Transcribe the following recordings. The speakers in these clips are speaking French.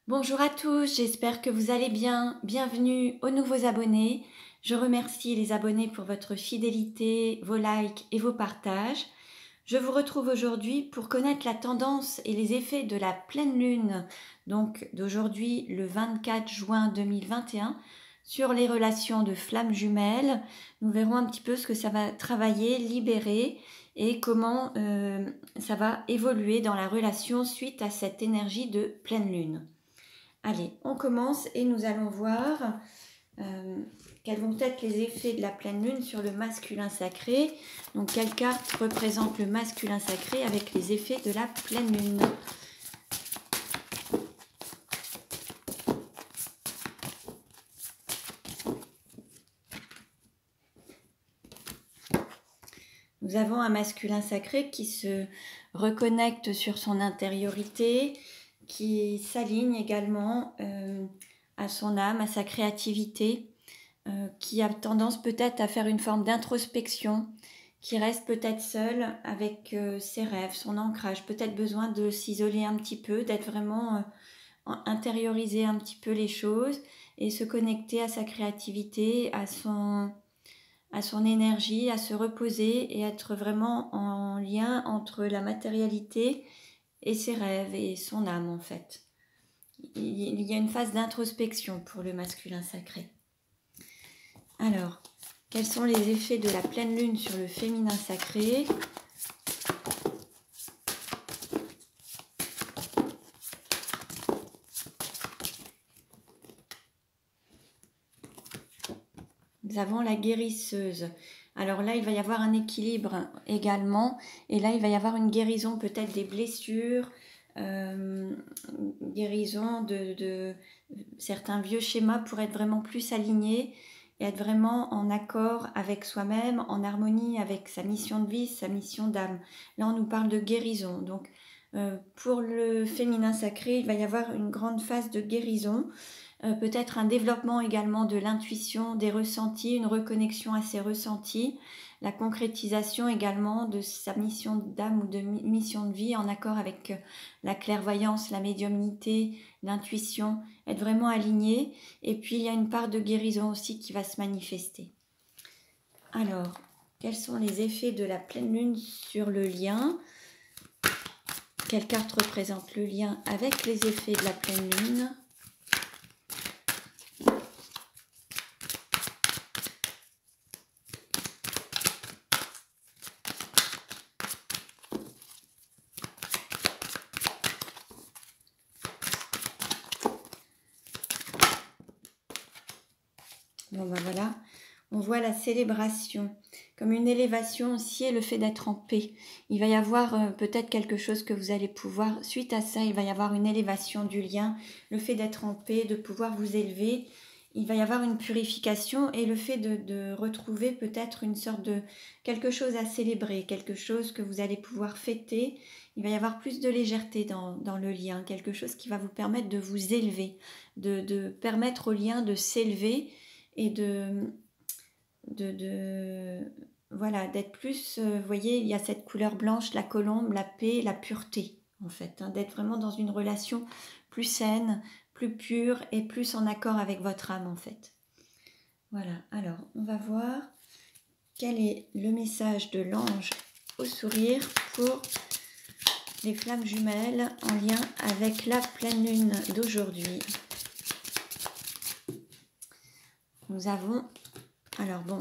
Bonjour à tous, j'espère que vous allez bien. Bienvenue aux nouveaux abonnés. Je remercie les abonnés pour votre fidélité, vos likes et vos partages. Je vous retrouve aujourd'hui pour connaître la tendance et les effets de la pleine lune, donc d'aujourd'hui le 24 juin 2021, sur les relations de flammes jumelles. Nous verrons un petit peu ce que ça va travailler, libérer et comment ça va évoluer dans la relation suite à cette énergie de pleine lune. Allez, on commence et nous allons voir quels vont être les effets de la pleine lune sur le masculin sacré. Donc, quelle carte représente le masculin sacré avec les effets de la pleine lune? Nous avons un masculin sacré qui se reconnecte sur son intériorité, qui s'aligne également à son âme, à sa créativité, qui a tendance peut-être à faire une forme d'introspection, qui reste peut-être seul avec ses rêves, son ancrage, peut-être besoin de s'isoler un petit peu, d'être vraiment intérioriser un petit peu les choses et se connecter à sa créativité, à son énergie, à se reposer et être vraiment en lien entre la matérialité et ses rêves et son âme en fait. Il y a une phase d'introspection pour le masculin sacré. Alors, quels sont les effets de la pleine lune sur le féminin sacré? Nous avons la guérisseuse. Alors là, il va y avoir un équilibre également. Et là, il va y avoir une guérison peut-être des blessures, guérison de certains vieux schémas pour être vraiment plus alignés et être vraiment en accord avec soi-même, en harmonie avec sa mission de vie, sa mission d'âme. Là, on nous parle de guérison. Donc, pour le féminin sacré, il va y avoir une grande phase de guérison. Peut-être un développement également de l'intuition, des ressentis, une reconnexion à ses ressentis, la concrétisation également de sa mission d'âme ou de mission de vie en accord avec la clairvoyance, la médiumnité, l'intuition, être vraiment aligné. Et puis il y a une part de guérison aussi qui va se manifester. Alors, quels sont les effets de la pleine lune sur le lien? Quelle carte représente le lien avec les effets de la pleine lune? Bon ben voilà, on voit la célébration comme une élévation aussi et le fait d'être en paix. Il va y avoir peut-être quelque chose que vous allez pouvoir, suite à ça, il va y avoir une élévation du lien, le fait d'être en paix, de pouvoir vous élever. Il va y avoir une purification et le fait de retrouver peut-être une sorte de quelque chose à célébrer, quelque chose que vous allez pouvoir fêter. Il va y avoir plus de légèreté dans le lien, quelque chose qui va vous permettre de vous élever, de permettre au lien de s'élever et voilà, d'être plus, vous voyez, il y a cette couleur blanche, la colombe, la paix, la pureté, en fait, hein, d'être vraiment dans une relation plus saine, plus pure et plus en accord avec votre âme, en fait. Voilà, alors, on va voir quel est le message de l'ange au sourire pour les flammes jumelles en lien avec la pleine lune d'aujourd'hui. Nous avons... Alors bon,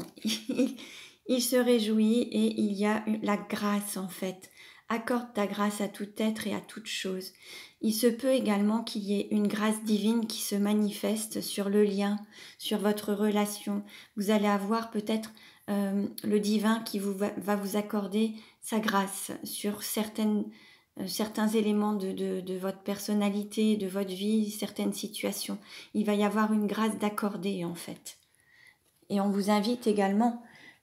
il se réjouit et il y a la grâce en fait. Accorde ta grâce à tout être et à toute chose. Il se peut également qu'il y ait une grâce divine qui se manifeste sur le lien, sur votre relation. Vous allez avoir peut-être le divin qui va vous accorder sa grâce sur certains éléments de votre personnalité, de votre vie, certaines situations. Il va y avoir une grâce d'accorder en fait. Et on vous invite également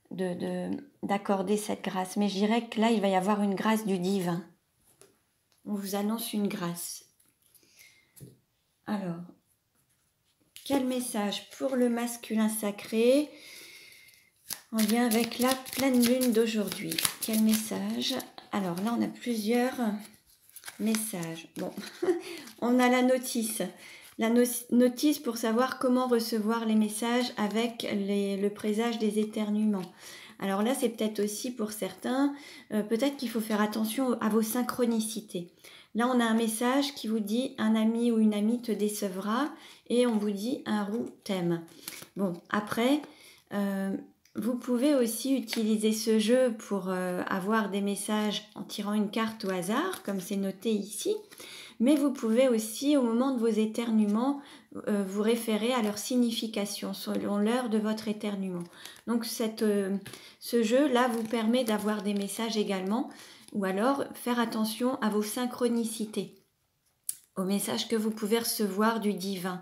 d'accorder cette grâce. Mais je dirais que là, il va y avoir une grâce du divin. On vous annonce une grâce. Alors, quel message pour le masculin sacré en lien avec la pleine lune d'aujourd'hui? Quel message? Alors là, on a plusieurs Message. Bon, on a la notice. La notice pour savoir comment recevoir les messages avec le présage des éternuements. Alors là, c'est peut-être aussi pour certains, peut-être qu'il faut faire attention à vos synchronicités. Là, on a un message qui vous dit « un ami ou une amie te décevra » et on vous dit « un roux t'aime ». Bon, après, vous pouvez aussi utiliser ce jeu pour avoir des messages en tirant une carte au hasard, comme c'est noté ici. Mais vous pouvez aussi, au moment de vos éternuements, vous référer à leur signification selon l'heure de votre éternuement. Donc ce jeu-là vous permet d'avoir des messages également, ou alors faire attention à vos synchronicités, aux messages que vous pouvez recevoir du divin.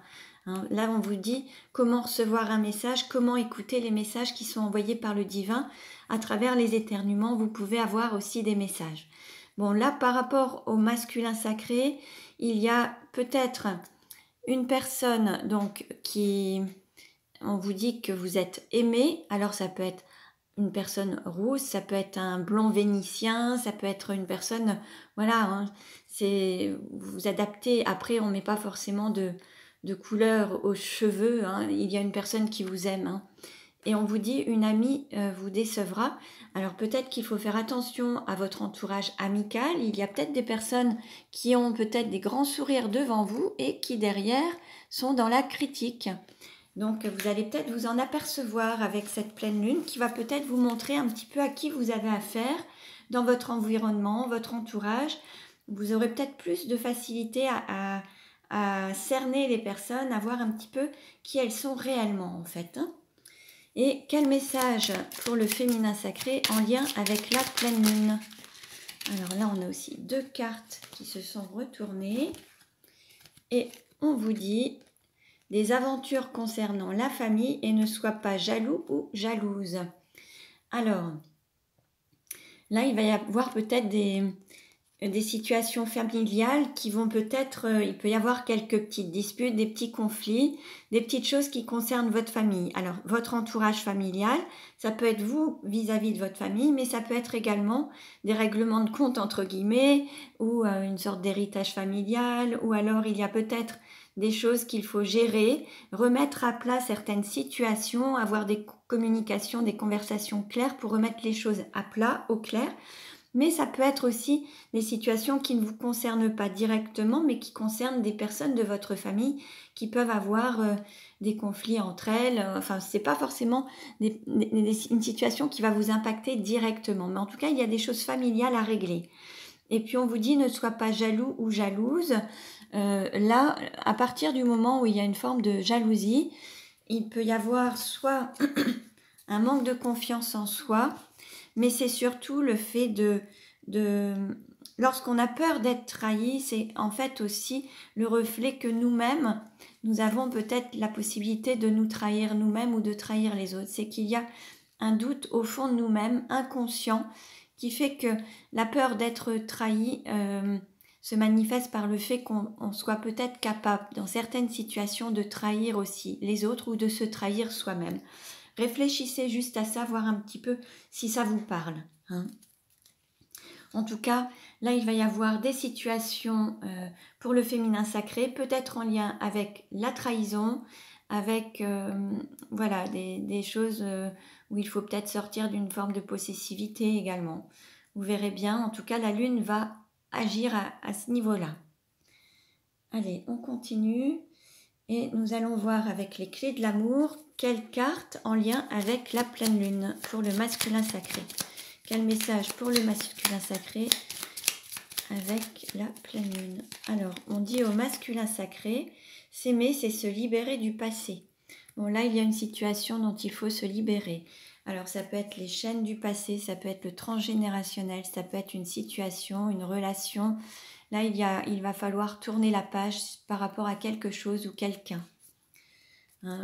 Là, on vous dit comment recevoir un message, comment écouter les messages qui sont envoyés par le divin. À travers les éternuements, vous pouvez avoir aussi des messages. Bon, là, par rapport au masculin sacré, il y a peut-être une personne donc on vous dit que vous êtes aimé. Alors, ça peut être une personne rousse, ça peut être un blond vénitien, ça peut être une personne, voilà, vous adaptez. Après, on ne met pas forcément de couleur aux cheveux, il y a une personne qui vous aime, et on vous dit une amie vous décevra. Alors peut-être qu'il faut faire attention à votre entourage amical. Il y a peut-être des personnes qui ont peut-être des grands sourires devant vous et qui derrière sont dans la critique. Donc vous allez peut-être vous en apercevoir avec cette pleine lune qui va peut-être vous montrer un petit peu à qui vous avez affaire dans votre environnement, votre entourage. Vous aurez peut-être plus de facilité à cerner les personnes, à voir un petit peu qui elles sont réellement en fait. Et quel message pour le féminin sacré en lien avec la pleine lune? Alors là, on a aussi 2 cartes qui se sont retournées. Et on vous dit des aventures concernant la famille et ne sois pas jaloux ou jalouse. Alors, là, il va y avoir peut-être des situations familiales qui vont peut-être, il peut y avoir quelques petites disputes, des petits conflits, des petites choses qui concernent votre famille. Alors, votre entourage familial, ça peut être vous vis-à-vis de votre famille, mais ça peut être également des règlements de compte, entre guillemets, ou une sorte d'héritage familial, ou alors il y a peut-être des choses qu'il faut gérer, remettre à plat certaines situations, avoir des communications, des conversations claires pour remettre les choses à plat, au clair. Mais ça peut être aussi des situations qui ne vous concernent pas directement, mais qui concernent des personnes de votre famille qui peuvent avoir des conflits entre elles. Enfin, ce n'est pas forcément une situation qui va vous impacter directement. Mais en tout cas, il y a des choses familiales à régler. Et puis, on vous dit ne sois pas jaloux ou jalouse. Là, à partir du moment où il y a une forme de jalousie, il peut y avoir soit un manque de confiance en soi, mais c'est surtout le fait lorsqu'on a peur d'être trahi, c'est en fait aussi le reflet que nous-mêmes, nous avons peut-être la possibilité de nous trahir nous-mêmes ou de trahir les autres. C'est qu'il y a un doute au fond de nous-mêmes, inconscient, qui fait que la peur d'être trahi se manifeste par le fait qu'on soit peut-être capable, dans certaines situations, de trahir aussi les autres ou de se trahir soi-même. Réfléchissez juste à ça, voir un petit peu si ça vous parle. En tout cas, là, il va y avoir des situations pour le féminin sacré, peut-être en lien avec la trahison, avec voilà, des choses où il faut peut-être sortir d'une forme de possessivité également. Vous verrez bien, en tout cas, la lune va agir à ce niveau-là. Allez, on continue. Et nous allons voir avec les clés de l'amour, quelle carte en lien avec la pleine lune pour le masculin sacré. Quel message pour le masculin sacré avec la pleine lune? Alors, on dit au masculin sacré, s'aimer, c'est se libérer du passé. Bon, là, il y a une situation dont il faut se libérer. Alors, ça peut être les chaînes du passé, ça peut être le transgénérationnel, ça peut être une situation, une relation. Là, il va falloir tourner la page par rapport à quelque chose ou quelqu'un.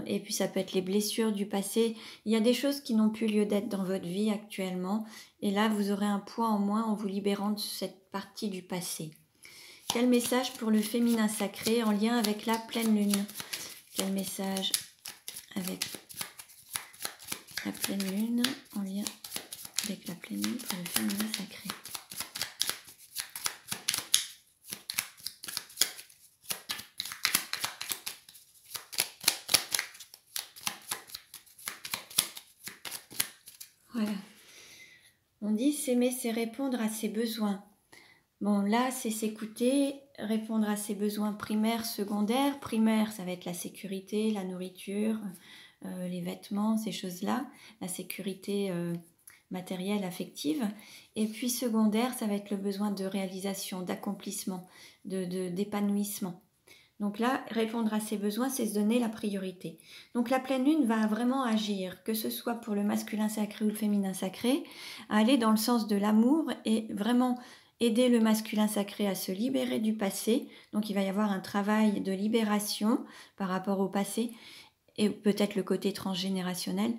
Et puis, ça peut être les blessures du passé. Il y a des choses qui n'ont plus lieu d'être dans votre vie actuellement. Et là, vous aurez un poids en moins en vous libérant de cette partie du passé. Quel message pour le féminin sacré en lien avec la pleine lune? Quel message avec la pleine lune en lien avec la pleine lune pour le féminin sacré? Voilà. On dit s'aimer, c'est répondre à ses besoins. Bon, là, c'est s'écouter, répondre à ses besoins primaires, secondaires. Primaire, ça va être la sécurité, la nourriture, les vêtements, ces choses-là. La sécurité matérielle, affective. Et puis secondaire, ça va être le besoin de réalisation, d'accomplissement, d'épanouissement. Donc là, répondre à ses besoins, c'est se donner la priorité. Donc la pleine lune va vraiment agir, que ce soit pour le masculin sacré ou le féminin sacré, à aller dans le sens de l'amour et vraiment aider le masculin sacré à se libérer du passé. Donc il va y avoir un travail de libération par rapport au passé et peut-être le côté transgénérationnel.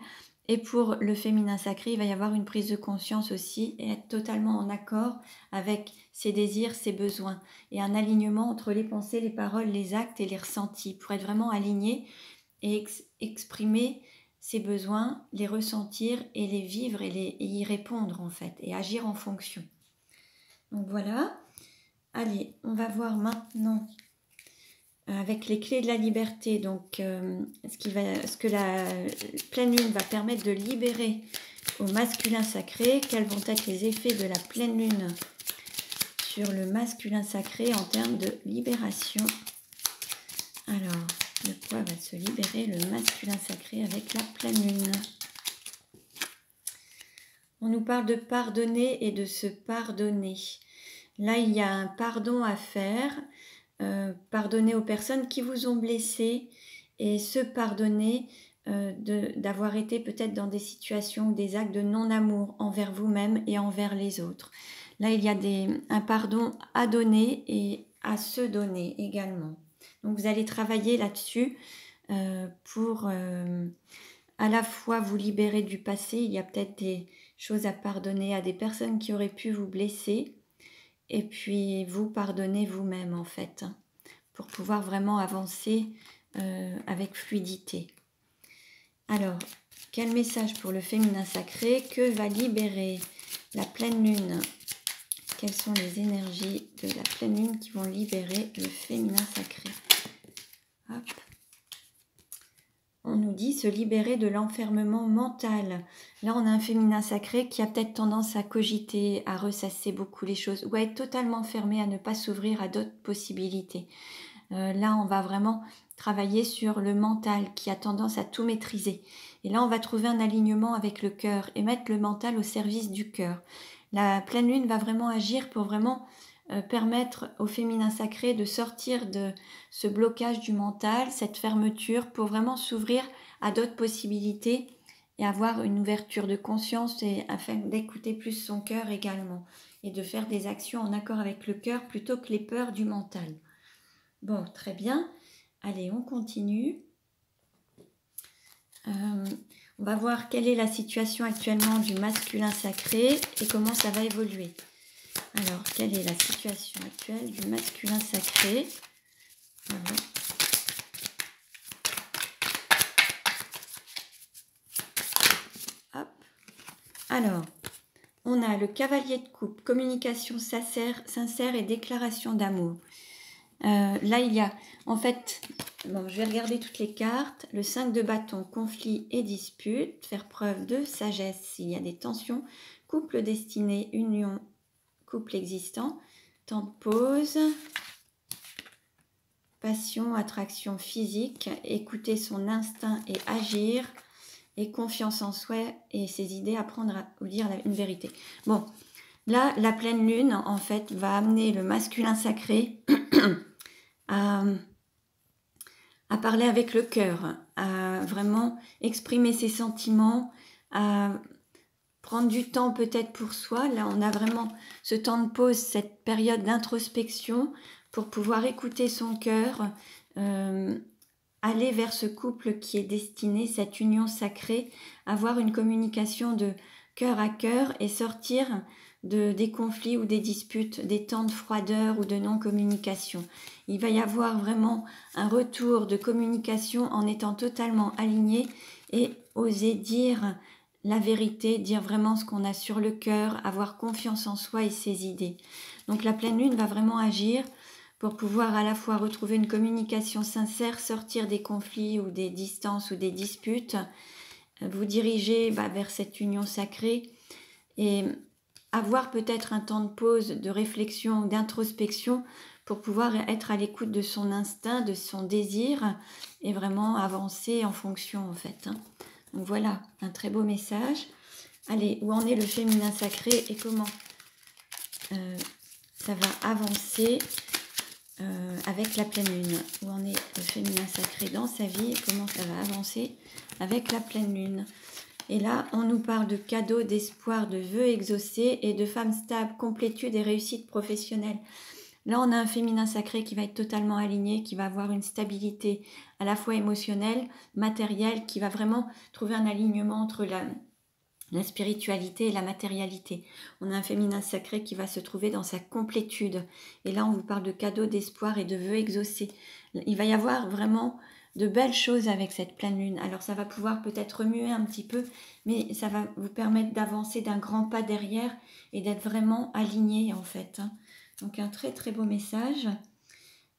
Et pour le féminin sacré, il va y avoir une prise de conscience aussi et être totalement en accord avec ses désirs, ses besoins et un alignement entre les pensées, les paroles, les actes et les ressentis pour être vraiment aligné et exprimer ses besoins, les ressentir et les vivre et y répondre en fait et agir en fonction. Donc voilà. Allez, on va voir maintenant avec les clés de la liberté, donc ce que la pleine lune va permettre de libérer au masculin sacré, quels vont être les effets de la pleine lune sur le masculin sacré en termes de libération. Alors, de quoi va se libérer le masculin sacré avec la pleine lune? On nous parle de pardonner et de se pardonner. Là, il y a un pardon à faire. Pardonner aux personnes qui vous ont blessé et se pardonner d'avoir été peut-être dans des situations ou des actes de non-amour envers vous-même et envers les autres. Là, il y a un pardon à donner et à se donner également. Donc, vous allez travailler là-dessus pour à la fois vous libérer du passé. Il y a peut-être des choses à pardonner à des personnes qui auraient pu vous blesser. Et puis vous pardonnez vous-même en fait, pour pouvoir vraiment avancer avec fluidité. Alors, quel message pour le féminin sacré? Que va libérer la pleine lune? Quelles sont les énergies de la pleine lune qui vont libérer le féminin sacré? Hop. On nous dit se libérer de l'enfermement mental. Là, on a un féminin sacré qui a peut-être tendance à cogiter, à ressasser beaucoup les choses, ou à être totalement fermé, à ne pas s'ouvrir à d'autres possibilités. Là, on va vraiment travailler sur le mental qui a tendance à tout maîtriser. Et là, on va trouver un alignement avec le cœur et mettre le mental au service du cœur. La pleine lune va vraiment agir pour vraiment permettre au féminin sacré de sortir de ce blocage du mental, cette fermeture, pour vraiment s'ouvrir à d'autres possibilités et avoir une ouverture de conscience et afin d'écouter plus son cœur également et de faire des actions en accord avec le cœur plutôt que les peurs du mental. Bon, très bien. Allez, on continue. On va voir quelle est la situation actuellement du masculin sacré et comment ça va évoluer. Alors, quelle est la situation actuelle du masculin sacré? Voilà. Hop. Alors, on a le cavalier de coupe, communication sincère et déclaration d'amour. Là, il y a, en fait, bon, je vais regarder toutes les cartes. Le 5 de bâton, conflit et dispute, faire preuve de sagesse s'il y a des tensions, couple destiné, union, couple existant, temps de pause, passion, attraction physique, écouter son instinct et agir, et confiance en soi et ses idées, apprendre à vous dire une vérité. Bon, là, la pleine lune, en fait, va amener le masculin sacré à parler avec le cœur, à vraiment exprimer ses sentiments, à prendre du temps peut-être pour soi. Là, on a vraiment ce temps de pause, cette période d'introspection pour pouvoir écouter son cœur, aller vers ce couple qui est destiné, cette union sacrée, avoir une communication de cœur à cœur et sortir des conflits ou des disputes, des temps de froideur ou de non-communication. Il va y avoir vraiment un retour de communication en étant totalement aligné et oser dire la vérité, dire vraiment ce qu'on a sur le cœur, avoir confiance en soi et ses idées. Donc la pleine lune va vraiment agir pour pouvoir à la fois retrouver une communication sincère, sortir des conflits ou des distances ou des disputes, vous diriger vers cette union sacrée et avoir peut-être un temps de pause, de réflexion, d'introspection pour pouvoir être à l'écoute de son instinct, de son désir et vraiment avancer en fonction en fait. Donc voilà, un très beau message. Allez, où en est le féminin sacré et comment ça va avancer avec la pleine lune. Où en est le féminin sacré dans sa vie et comment ça va avancer avec la pleine lune. Et là, on nous parle de cadeaux, d'espoir, de vœux exaucés et de femmes stables, complétude et réussite professionnelle. Là, on a un féminin sacré qui va être totalement aligné, qui va avoir une stabilité à la fois émotionnelle, matérielle, qui va vraiment trouver un alignement entre la spiritualité et la matérialité. On a un féminin sacré qui va se trouver dans sa complétude. Et là, on vous parle de cadeaux, d'espoir et de vœux exaucés. Il va y avoir vraiment de belles choses avec cette pleine lune. Alors ça va pouvoir peut-être remuer un petit peu, mais ça va vous permettre d'avancer d'un grand pas derrière et d'être vraiment aligné en fait. Donc un très très beau message.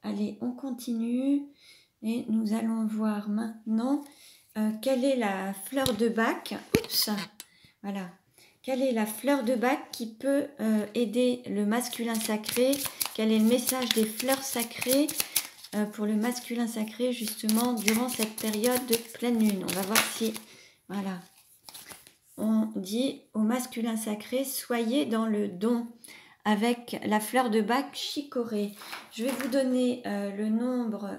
Allez, on continue et nous allons voir maintenant quelle est la fleur de bac. Oups, voilà. Quelle est la fleur de bac qui peut aider le masculin sacré? Quel est le message des fleurs sacrées pour le masculin sacré justement durant cette période de pleine lune? On va voir si... Voilà. On dit au masculin sacré, soyez dans le don avec la fleur de bac chicorée. Je vais vous donner le nombre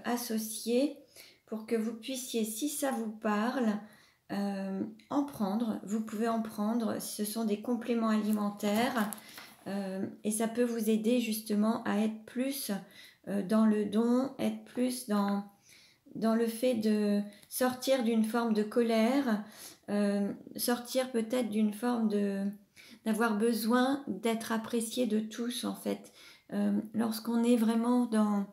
associé pour que vous puissiez, si ça vous parle, en prendre. Vous pouvez en prendre, ce sont des compléments alimentaires et ça peut vous aider justement à être plus dans le don, être plus dans le fait de sortir d'une forme de colère, sortir peut-être d'une forme d'avoir besoin d'être apprécié de tous en fait. Lorsqu'on est vraiment dans...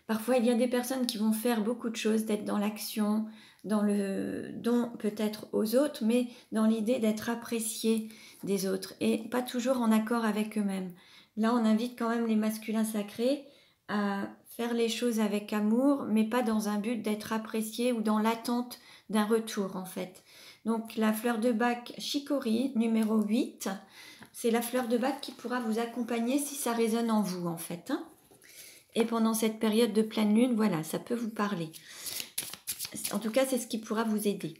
Parfois il y a des personnes qui vont faire beaucoup de choses, d'être dans l'action, dans le don peut-être aux autres, mais dans l'idée d'être apprécié des autres et pas toujours en accord avec eux-mêmes. Là on invite quand même les masculins sacrés à faire les choses avec amour, mais pas dans un but d'être apprécié ou dans l'attente d'un retour en fait. Donc la fleur de bac chicorée numéro 8, c'est la fleur de bac qui pourra vous accompagner si ça résonne en vous en fait. Et pendant cette période de pleine lune, voilà, ça peut vous parler. En tout cas, c'est ce qui pourra vous aider.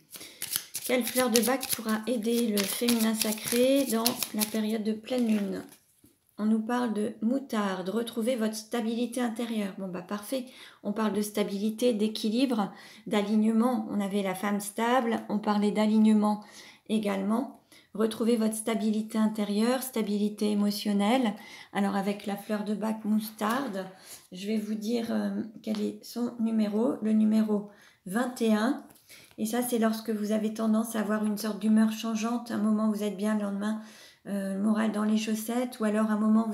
Quelle fleur de bac pourra aider le féminin sacré dans la période de pleine lune? On nous parle de moutarde, retrouvez votre stabilité intérieure. Bon bah parfait, on parle de stabilité, d'équilibre, d'alignement. On avait la femme stable, on parlait d'alignement également. Retrouvez votre stabilité intérieure, stabilité émotionnelle. Alors avec la fleur de bac moutarde, je vais vous dire quel est son numéro, le numéro 21. Et ça c'est lorsque vous avez tendance à avoir une sorte d'humeur changeante. Un moment vous êtes bien, le lendemain moral dans les chaussettes, ou alors un moment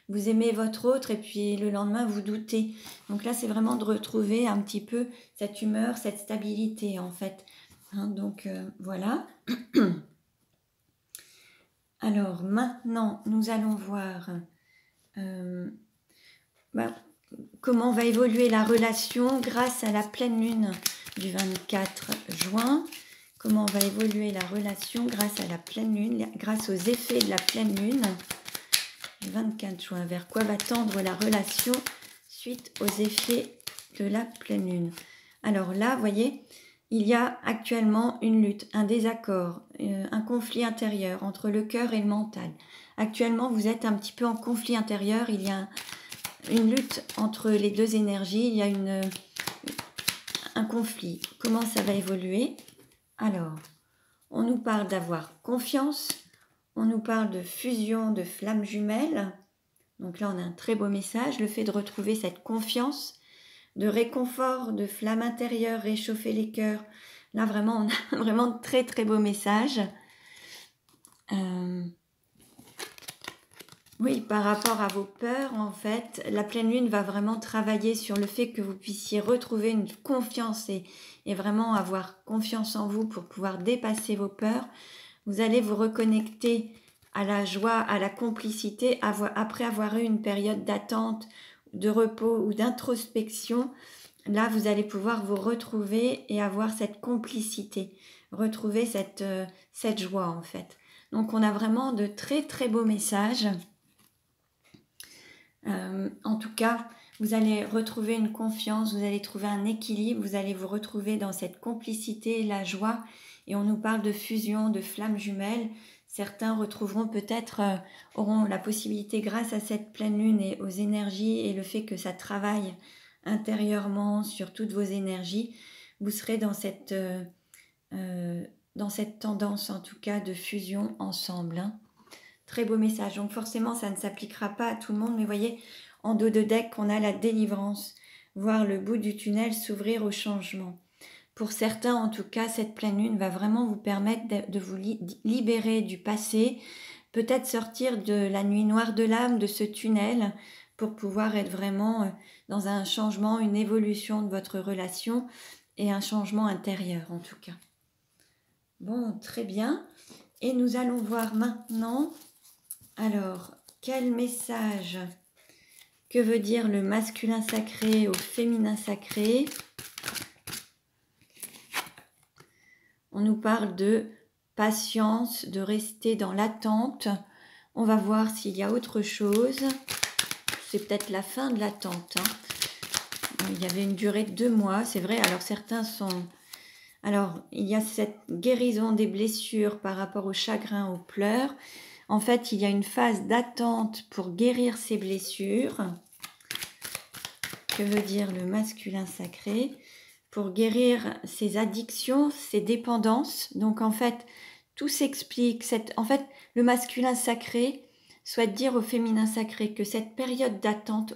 vous aimez votre autre et puis le lendemain vous doutez. Donc là c'est vraiment de retrouver un petit peu cette humeur, cette stabilité en fait. Donc voilà. Alors maintenant nous allons voir comment va évoluer la relation grâce à la pleine lune du 24 juin. Comment va évoluer la relation grâce à la pleine lune, grâce aux effets de la pleine lune du 24 juin. Vers quoi va tendre la relation suite aux effets de la pleine lune? Alors là, vous voyez, il y a actuellement une lutte, un désaccord, un conflit intérieur entre le cœur et le mental. Actuellement, vous êtes un petit peu en conflit intérieur, il y a une lutte entre les deux énergies, il y a un conflit. Comment ça va évoluer? Alors, on nous parle d'avoir confiance, on nous parle de fusion de flammes jumelles. Donc là, on a un très beau message, le fait de retrouver cette confiance, de réconfort, de flamme intérieure, réchauffer les cœurs. Là, vraiment, on a vraiment de très très beau message. Oui, par rapport à vos peurs, en fait, la pleine lune va vraiment travailler sur le fait que vous puissiez retrouver une confiance et vraiment avoir confiance en vous pour pouvoir dépasser vos peurs. Vous allez vous reconnecter à la joie, à la complicité, après avoir eu une période d'attente, de repos ou d'introspection. là, vous allez pouvoir vous retrouver et avoir cette complicité, retrouver cette joie en fait. Donc, on a vraiment de très très beaux messages. En tout cas, vous allez retrouver une confiance, vous allez trouver un équilibre, vous allez vous retrouver dans cette complicité, la joie. Et on nous parle de fusion, de flammes jumelles. Certains retrouveront peut-être, auront la possibilité grâce à cette pleine lune et aux énergies et le fait que ça travaille intérieurement sur toutes vos énergies, vous serez dans cette tendance en tout cas de fusion ensemble. Hein. Très beau message. Donc forcément, ça ne s'appliquera pas à tout le monde, mais voyez, en dos de deck, on a la délivrance, voir le bout du tunnel s'ouvrir au changement. Pour certains, en tout cas, cette pleine lune va vraiment vous permettre de vous libérer du passé, peut-être sortir de la nuit noire de l'âme, de ce tunnel, pour pouvoir être vraiment dans un changement, une évolution de votre relation et un changement intérieur, en tout cas. Bon, très bien. Et nous allons voir maintenant... Alors, quel message? Que veut dire le masculin sacré au féminin sacré? On nous parle de patience, de rester dans l'attente. On va voir s'il y a autre chose. C'est peut-être la fin de l'attente. Hein. Il y avait une durée de 2 mois, c'est vrai. Alors, certains sont... Alors, il y a cette guérison des blessures par rapport au chagrin, aux pleurs. En fait, il y a une phase d'attente pour guérir ces blessures. Que veut dire le masculin sacré? Pour guérir ses addictions, ses dépendances. Donc, en fait, tout s'explique. En fait, le masculin sacré souhaite dire au féminin sacré que cette période d'attente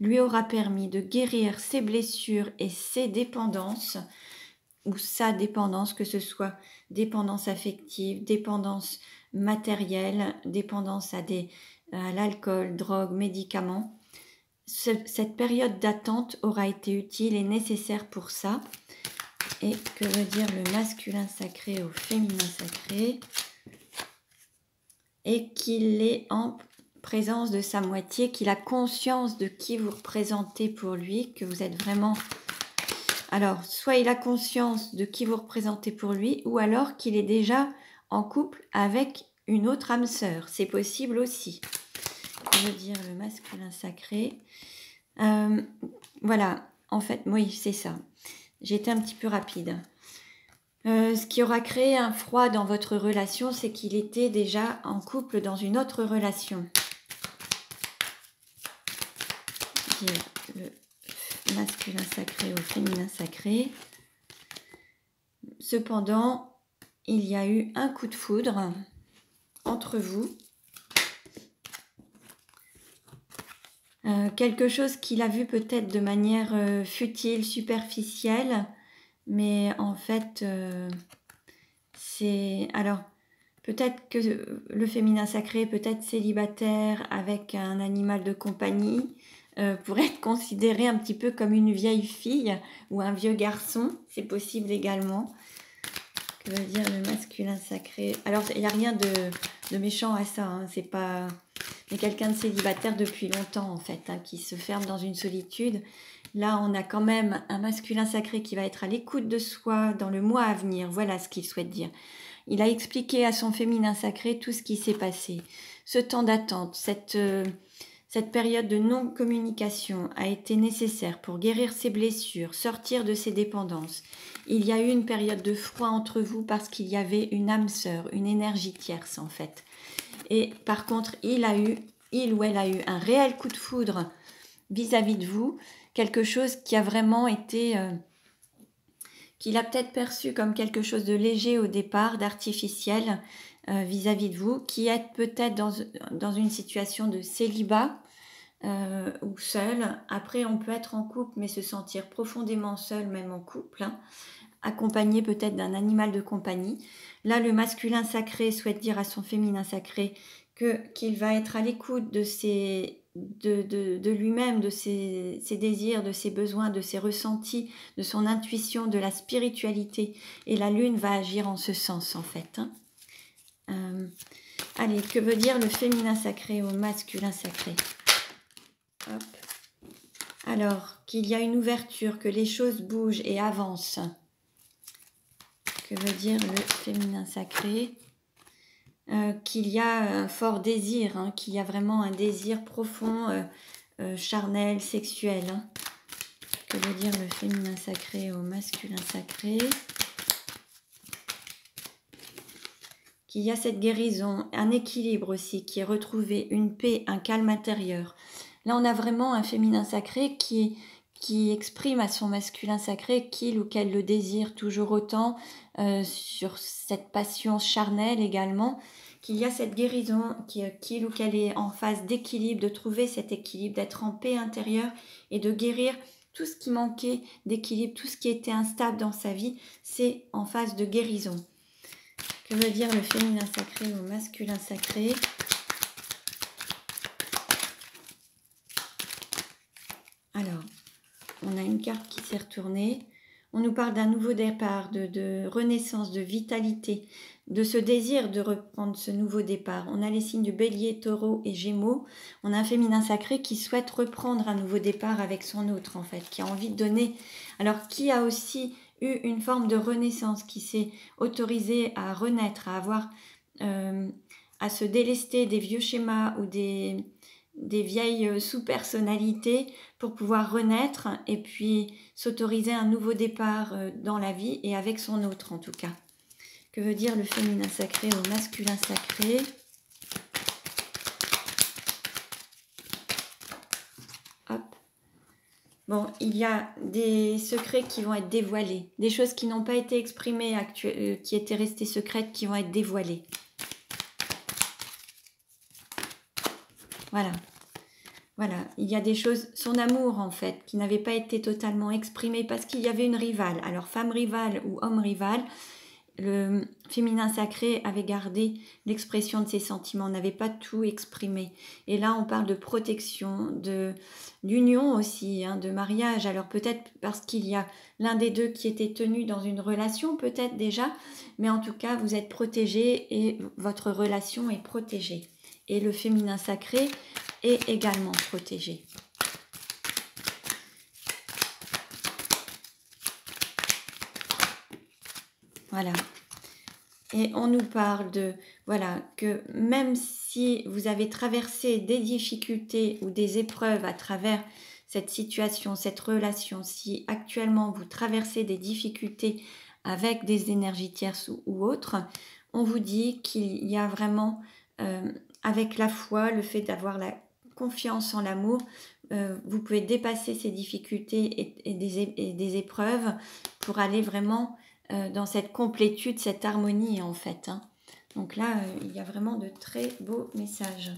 lui aura permis de guérir ses blessures et ses dépendances, ou sa dépendance, que ce soit dépendance affective, dépendance matérielle, dépendance à l'alcool, drogue, médicaments. Cette période d'attente aura été utile et nécessaire pour ça. Et que veut dire le masculin sacré au féminin sacré? Et qu'il est en présence de sa moitié, qu'il a conscience de qui vous représentez pour lui, que vous êtes vraiment... Alors, soit il a conscience de qui vous représentez pour lui, ou alors qu'il est déjà en couple avec une autre âme sœur. C'est possible aussi. Que veut dire le masculin sacré? Voilà, en fait, oui, c'est ça. J'ai été un petit peu rapide. Ce qui aura créé un froid dans votre relation, c'est qu'il était déjà en couple dans une autre relation. Le masculin sacré au féminin sacré. Cependant, il y a eu un coup de foudre entre vous. Quelque chose qu'il a vu peut-être de manière futile, superficielle, mais en fait, c'est... Alors, peut-être que le féminin sacré peut être célibataire avec un animal de compagnie, pour être considéré un petit peu comme une vieille fille ou un vieux garçon, c'est possible également. Que veut dire le masculin sacré? Alors, il n'y a rien de méchant à ça, hein, c'est pas... Mais quelqu'un de célibataire depuis longtemps, en fait, hein, qui se ferme dans une solitude. Là, on a quand même un masculin sacré qui va être à l'écoute de soi dans le mois à venir. Voilà ce qu'il souhaite dire. Il a expliqué à son féminin sacré tout ce qui s'est passé. Ce temps d'attente, cette période de non-communication a été nécessaire pour guérir ses blessures, sortir de ses dépendances. Il y a eu une période de froid entre vous parce qu'il y avait une âme sœur, une énergie tierce en fait. Et par contre, il ou elle a eu un réel coup de foudre vis-à-vis de vous, quelque chose qui a vraiment été... qu'il a peut-être perçu comme quelque chose de léger au départ, d'artificiel vis-à-vis de vous, qui êtes peut-être dans une situation de célibat ou seul. Après, on peut être en couple, mais se sentir profondément seul, même en couple, hein, accompagné peut-être d'un animal de compagnie. Là, le masculin sacré souhaite dire à son féminin sacré qu'il va être à l'écoute de lui-même, de ses désirs, de ses besoins, de ses ressentis, de son intuition, de la spiritualité. Et la lune va agir en ce sens, en fait. Hein. Allez, que veut dire le féminin sacré au masculin sacré? Hop. Alors, qu'il y a une ouverture, que les choses bougent et avancent. Que veut dire le féminin sacré? Qu'il y a un fort désir, hein, qu'il y a vraiment un désir profond, charnel, sexuel. Hein. Que veut dire le féminin sacré au masculin sacré? Qu'il y a cette guérison, un équilibre aussi qui est retrouvé, une paix, un calme intérieur. Là, on a vraiment un féminin sacré qui exprime à son masculin sacré qu'il ou qu'elle le désire toujours autant, sur cette passion charnelle également, qu'il y a cette guérison, qu'il ou qu'elle est en phase d'équilibre, de trouver cet équilibre, d'être en paix intérieure et de guérir tout ce qui manquait d'équilibre, tout ce qui était instable dans sa vie, c'est en phase de guérison. Que veut dire le féminin sacré au masculin sacré? Alors, on a une carte qui s'est retournée. On nous parle d'un nouveau départ, de renaissance, de vitalité, de ce désir de reprendre ce nouveau départ. On a les signes de Bélier, Taureau et Gémeaux. On a un féminin sacré qui souhaite reprendre un nouveau départ avec son autre, en fait, qui a envie de donner. Alors, qui a aussi eu une forme de renaissance, qui s'est autorisé à renaître, à avoir, à se délester des vieux schémas ou des vieilles sous-personnalités pour pouvoir renaître et puis s'autoriser un nouveau départ dans la vie et avec son autre en tout cas. Que veut dire le féminin sacré au masculin sacré? Hop. Bon, il y a des secrets qui vont être dévoilés, des choses qui n'ont pas été exprimées, qui étaient restées secrètes, qui vont être dévoilées. Voilà. Voilà, il y a des choses, son amour en fait, qui n'avait pas été totalement exprimé parce qu'il y avait une rivale. Alors femme rivale ou homme rival, le féminin sacré avait gardé l'expression de ses sentiments, n'avait pas tout exprimé. Et là, on parle de protection, d'union aussi, hein, de mariage. Alors peut-être parce qu'il y a l'un des deux qui était tenu dans une relation, peut-être déjà, mais en tout cas, vous êtes protégé et votre relation est protégée. Et le féminin sacré est également protégé. Voilà. Et on nous parle de, voilà, que même si vous avez traversé des difficultés ou des épreuves à travers cette situation, cette relation, si actuellement vous traversez des difficultés avec des énergies tierces ou autres, on vous dit qu'il y a vraiment, avec la foi, le fait d'avoir la confiance en l'amour, vous pouvez dépasser ces difficultés et des épreuves pour aller vraiment dans cette complétude, cette harmonie en fait. Hein. Donc là, il y a vraiment de très beaux messages.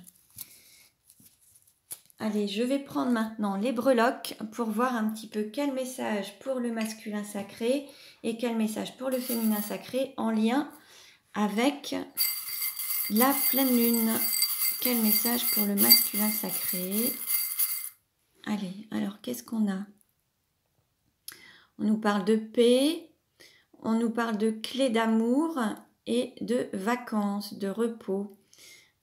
Allez, je vais prendre maintenant les breloques pour voir un petit peu quel message pour le masculin sacré et quel message pour le féminin sacré en lien avec la pleine lune. Quel message pour le masculin sacré? Allez, alors qu'est-ce qu'on a? On nous parle de paix, on nous parle de clés d'amour et de vacances, de repos.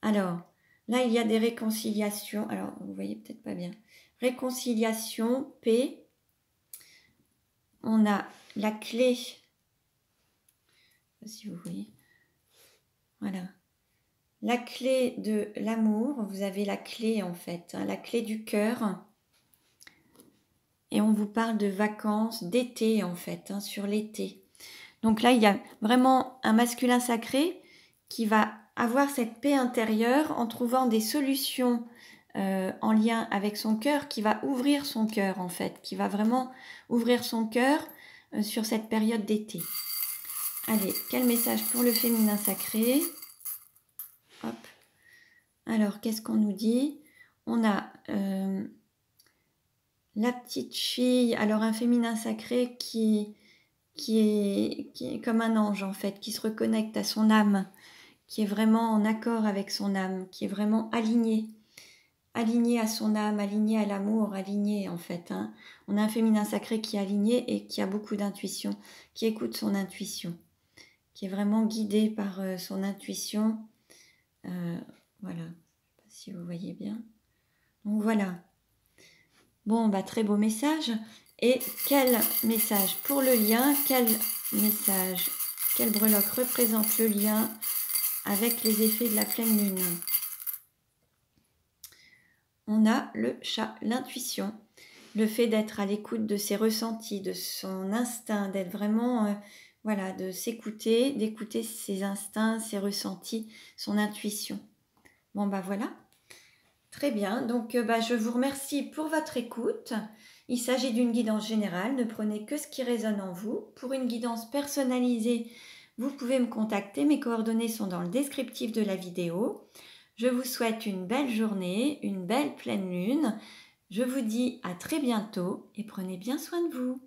Alors, là, il y a des réconciliations. Alors, vous voyez peut-être pas bien. Réconciliation, paix. On a la clé. Je ne sais pas si vous voyez. Voilà. La clé de l'amour. Vous avez la clé, en fait. Hein, la clé du cœur. Et on vous parle de vacances, d'été, en fait, hein, sur l'été. Donc là, il y a vraiment un masculin sacré qui va avoir cette paix intérieure en trouvant des solutions en lien avec son cœur, qui va ouvrir son cœur en fait, qui va vraiment ouvrir son cœur sur cette période d'été. Allez, quel message pour le féminin sacré? Hop. Alors, qu'est-ce qu'on nous dit? On a la petite fille, alors un féminin sacré qui est comme un ange en fait, qui se reconnecte à son âme, qui est vraiment en accord avec son âme, qui est vraiment aligné à son âme, aligné à l'amour, aligné en fait. Hein. On a un féminin sacré qui est aligné et qui a beaucoup d'intuition, qui écoute son intuition, qui est vraiment guidé par son intuition. Voilà, je ne sais pas si vous voyez bien. Donc voilà. Bon, bah, très beau message. Et quel message pour le lien? Quel message, quelle breloque représente le lien avec les effets de la pleine lune? On a le chat, l'intuition, le fait d'être à l'écoute de ses ressentis, de son instinct, d'être vraiment, voilà, de s'écouter, d'écouter ses instincts, ses ressentis, son intuition. Bon, bah voilà. Très bien, donc bah, je vous remercie pour votre écoute. Il s'agit d'une guidance générale, ne prenez que ce qui résonne en vous. Pour une guidance personnalisée, vous pouvez me contacter, mes coordonnées sont dans le descriptif de la vidéo. Je vous souhaite une belle journée, une belle pleine lune. Je vous dis à très bientôt et prenez bien soin de vous.